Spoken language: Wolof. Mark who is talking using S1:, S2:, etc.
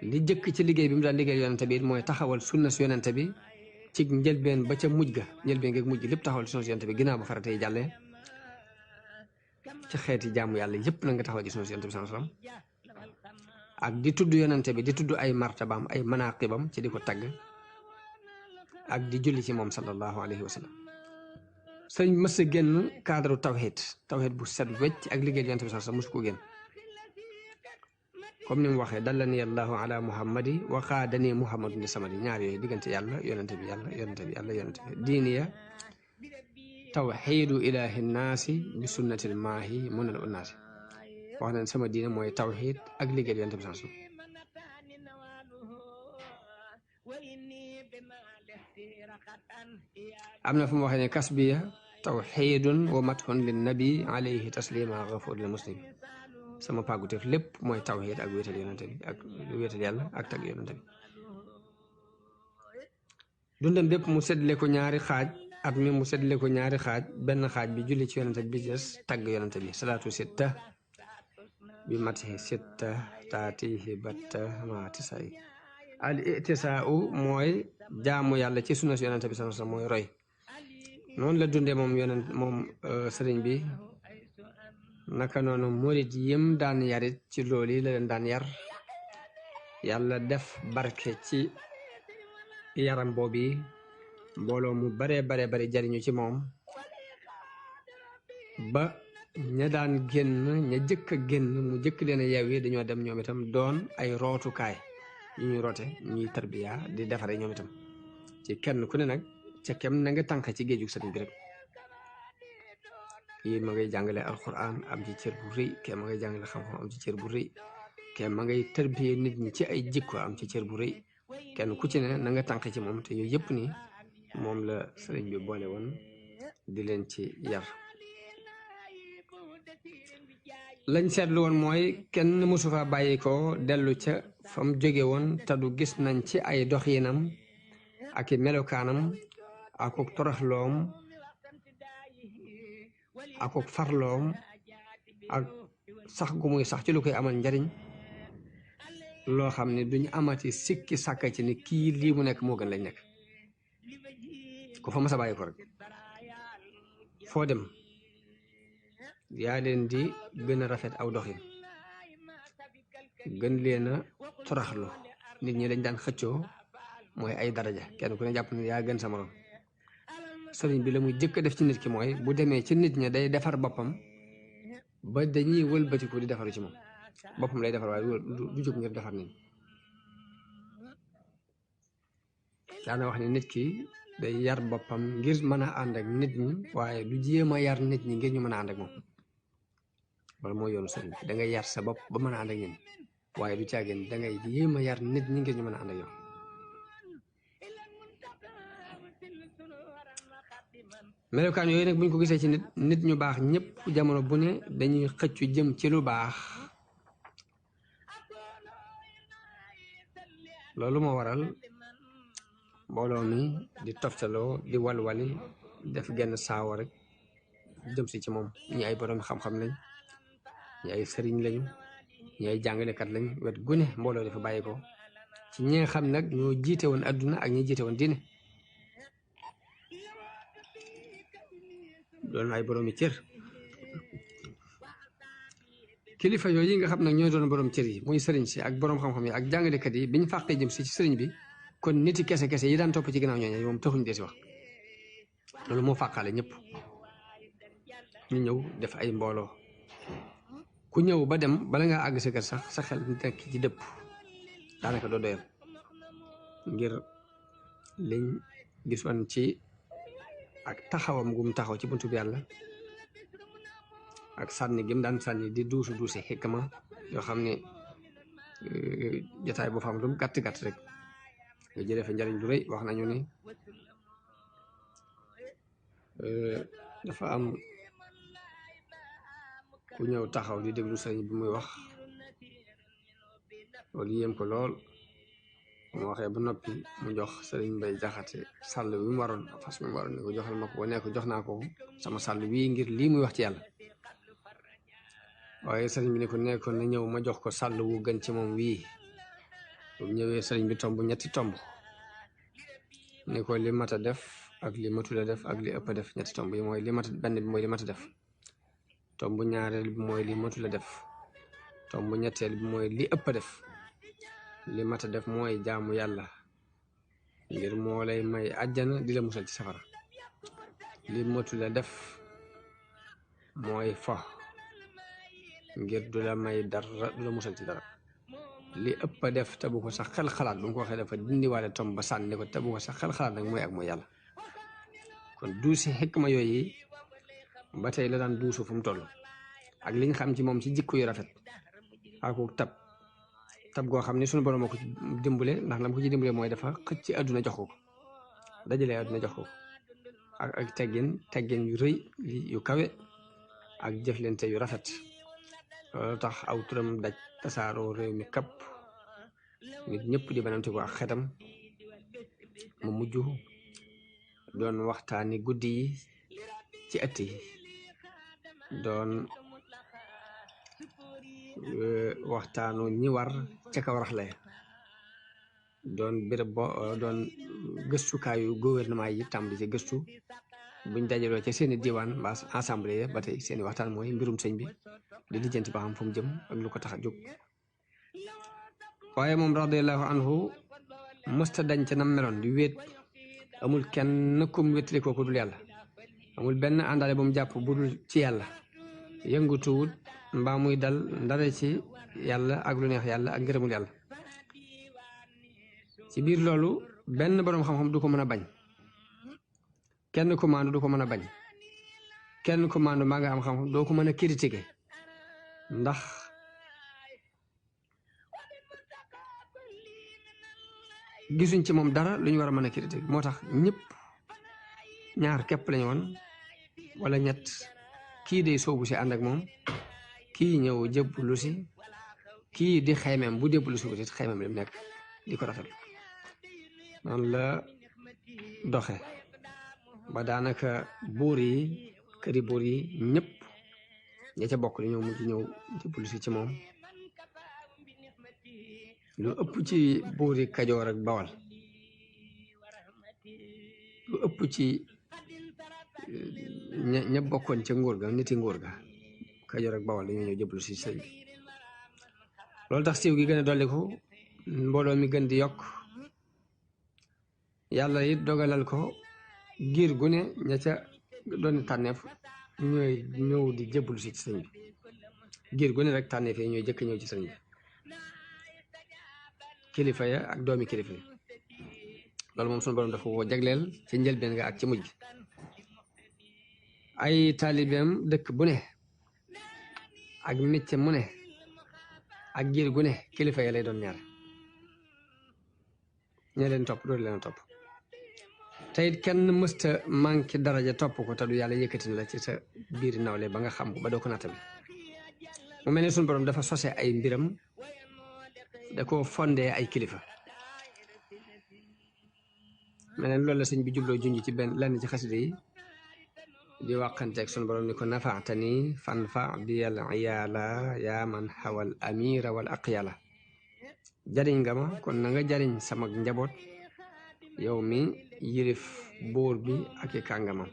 S1: li jëkk ci liggéey bi mu daan liggéey yonente bi mooy taxawal sunna si yonente bi ci njëlbeen ba ca mujj ga njëlbeen ga mujj lépp taxawal sunna si yonente bi ginnaaw ba farata yi jàllee ci xeeti jaamu yàlla yëpp na nga taxawal ci sunna si yonente bi sallallahu alayhi wasallam ak di tudd yonente bi di tudd ay martabaam ay manaqibam ci di ko tagg ak di julli ci moom sallallahu alayhi wa sallam sëñ mës a génn cadre tawhid bu set wecc ak liggéey yonente bi sallallahu alayhi wasallam mosu ko génn comme ni mu waxee dallani allahu ala muhammadi wa qaadani muhammadun li samadi ñaar yooyu diggante yàlla yonente bi yàlla yonente bi yàlla yonente bi diiniya tawxiidu ilahi nnaasi bi sunnatil maahi munal unnaasi wax nañ sama diine mooy tawxiid ak liggéey yonente bi sallallahu alayhi wasallam am na fu mu waxee ne kasbiya tawxiidun wa mathun lin nabi alayhi taslima gafur lil muslim sama pàgguteef lépp mooy tawxiid ak wéetal yonente bi ak wéetal yàlla ak tagg yonente bi dundam bépp mu seddale ko ñaari xaaj at mi mu seddale ko ñaari xaaj benn xaaj bi julli ci yonente bi des tagg yonente bi salaatu sitta bi matihi sitta taatihi batta maatisay al itisaau mooy jaamu yàlla ci sunna si yonente bi sama mooy roy noonu la dundee moom sëriñ bi naka noonu murit yim daan yarit ci loolu yi la leen daan yar yàlla def barke ci yaram boobu mbooloo mu bare jariñu ci moom ba ña daan génn ña jëkk a génn mu jëkk leen a yeew yi dañoo dem ñoom itam doon ay rootukaay yu ñuy roote ñuy tarbiya di defare ñoom itam ci kenn ku ne nag ca kem na nga tànk ci géejug sëriñ bi rek kii ma ngay jàngale alquran am ci cër bu rëy kee ma ngay jàngale xam-xam am ci cër bu rëy kee ma ngay tarbiya nit ñi ci ay jikko am ci cër bu rëy kenn ku ci ne na nga tànk ci moom te yooyu yëpp ni moom la sëriñ bi boole woon di leen ci yar lañ seetlu woon mooy kenn mësu fa bàyyi ko dellu ca fa mu jóge woon te du gis nañ ci ay doxinam ak i melokaanam akuk toroxloom akuk farloom ak sax gu muy sax ci lu koy amal njariñ loo xam ne duñu amati sikki sàkka ci ni kii lii mu nekk moo gën lañ nekk ku fa mas a bàyyi ko rek foo dem yaa leen di gën a rafet aw doxin gën leen a toraxlu nit ñi dañ daan xëccoo mooy ay daraja kenn ku ne jàpp ne yaa gën sa morom sëriñ bi la muy jëkk a def ci nit ki mooy bu demee ci nit ñi day defar boppam ba dañuy wëlbatiku di defaru ci moom boppam lay defar waaye du jóg ngir defar nit daana wax ne nit ki day yar boppam ngir mën a ànd ak nit ñi waaye du jéem a yar nit ñi ngir ñu mën a ànd ak moom wala mooy yoonu sëriñ bi da ngay yar sa bopp ba mën a ànd ak nit ñi waaye du caagin da ngay jéem a yar nit ñi ngir ñu mën a ànd ak yow melokaan yooyu nag buñ ko gisee ci nit ñu baax ñëpp jamono bu ne dañuy xëccu jëm ci lu baax loolu moo waral mbooloo mi di toftaloo di walwali def genn saawa rek jëm si ci moom ñi ay borom xam-xam lañ ñi ay sëriñ lañu ñi ay jàngalekat lañ wet gune mbooloo dafa bàyyi ko ci ñi nga xam nag ñoo jiite woon adduna ak ñi jiite woon diine doon ay boroomi cër kilifa yooyu yi nga xam nag ñoo doon borom cër yi muy sëriñ si ak borom xam-xam yi ak jàngalekat yi biñ fàqee jëm si ci sëriñ bi kon niti kese yi daan topp ci ginnaaw ñooñu moom taxuñ dee si wax loolu moo fàqaale ñëpp ñu ñëw def ay mbooloo ku ñëw ba dem bala ngaa àgg sa kër sax sa xel nekk ci dëpp daanaka doo doyal ngir liñ gisoon ci ak taxawam gum taxaw ci buntu bi yàlla ak sànni gim daan sànni di duusi xikma yoo xam ne jotaay bu fam lu gàtt rek nga jëlee fa njariñ lu rëy wax nañu ni dafa am ku ñëw taxaw di déglu sëriñ bi muy wax loolu yéem ko lool mu waxee ba noppi mu jox sëriñ Mbay Jaxate sàll bi mu waroon fas mi mu waroon ne ko joxal ma ko ne ko jox naa ko sama sàll wii ngir lii muy wax ci yàlla waaye sëriñ bi ne ko nekkoon na ñëw ma jox ko sàll wu gën ci moom wii bu ñëwee sëriñ bi tomb ñetti tomb ni ko li mat a def ak li matula def ak li ëpp a def ñetti tomb yi mooy li mat benn bi mooy li mat a def tomb ñaareel bi mooy li matula def tomb ñetteel bi mooy li ëpp a def li mat a def mooy jaamu yàlla ngir moo lay may àjjana di la musal ci safara li matula def mooy fo ngir du la may dara du la musal ci dara li ëpp a def te bu ko sax xel xalaat bu mu ko waxee dafa dindiwaale tomb ba sànni ko te bu ko sax xel xalaat nag mooy ak mooy yàlla kon duusi xikma yooyu ba tey la daan duusu fu mu toll ak liñ xam ci moom ci jikko yu rafet ak tab goo xam ne suñu borom moo ko ci dimbale ndax lam ko ci dimbale mooy dafa xëcc ci àdduna jox ko dajale àdduna jox ko ak teggin yu rëy yu kawe ak jëflante yu rafet loolu tax aw turam daj tasaaroo réew mi kapp nit ñëpp di banamte ko ak xetam mu mujj doon waxtaani guddi yi ci ëtt yi doon waxtaanu ñi war ca kaw raxle doon béréb doon gëstukaayu gouvernement yi tàmbali ci gëstu buñ dajaloo ca seeni diwaan mbaa assemblée ba tey seeni waxtaan mooy mbirum sëñ bi di lijjanti ba xam fu mu jëm ak lu ko tax a jóg waaye moom radiyallahu anhu mësta dañ ca nam meloon di wéet amul kenn kum wétali ko ku dul yàlla amul benn àndaale bu mu jàpp bu dul ci yàlla yëngutuwut mbaa muy dal ndare ci yàlla ak lu neex yàlla ak ngërëmul yàlla ci biir loolu benn boroom xam-xam du ko mën a bañ kenn ku maandu du ko mën a bañ kenn ku maandu maa nga am xam-xam doo ko mën a critiquer ndax gisuñ ci moom dara lu ñu war a mën a critiquer moo tax ñëpp ñaar képp lañu woon wala ñett kii day soobu si ànd ak moom kii ñëw jébbalu si kii di xaymeem bu jébbalu si wutit xaymeem lim nekk di ko rafetlu noonu la doxe ba daanaka buur yi këri buur yi ñëpp ña ca bokk li ñëw mujj ñëw jébbalu si ci moom lu ëpp ci buur yi Kajoor ak Bawal lu ëpp ci ña bokkoon ca nguur ga niti nguur ga Kajoor ak Bawal dañoo ñëw jébbalu si sëñ bi loolu tax siiw gi gën a dolliku mbooloo mi gën di yokk yàlla it dogalal ko giir gu ne ña ca doon tànneef ñooy ñëw di jébbalu si ci sëñ bi giir gu ne rek tànneef yi ñooy jëkk ñëw ci sëñ bi kilifa ya ak doomi kilifa yi loolu moom sunu borom dafa ko jagleel ci njëlbeen nga ak ci mujj ay taalibeem dëkk bu ne ak mécce mu ne ak giir gu ne kilifa ya lay doon ñaar ña leen topp doolu leen topp te it kenn mësta manqué daraja topp ko te du yàlla yëkkati na la ci sa biir nawle ba nga xam ko ba doo ko nattale mu mel ne sunu borom dafa sose ay mbiram da ko fondee ay kilifa mel ne loolu la sëñ bi jubloo junj ci benn lenn ci xasida yi di wàqanteeg sunu borom ni ko nafaatani fanfa biyal iyaala yaa man xawal amira wal aqyala jariñ nga ma kon na nga jariñ sama njaboot yow mi yilif buur bi ak i kàngamam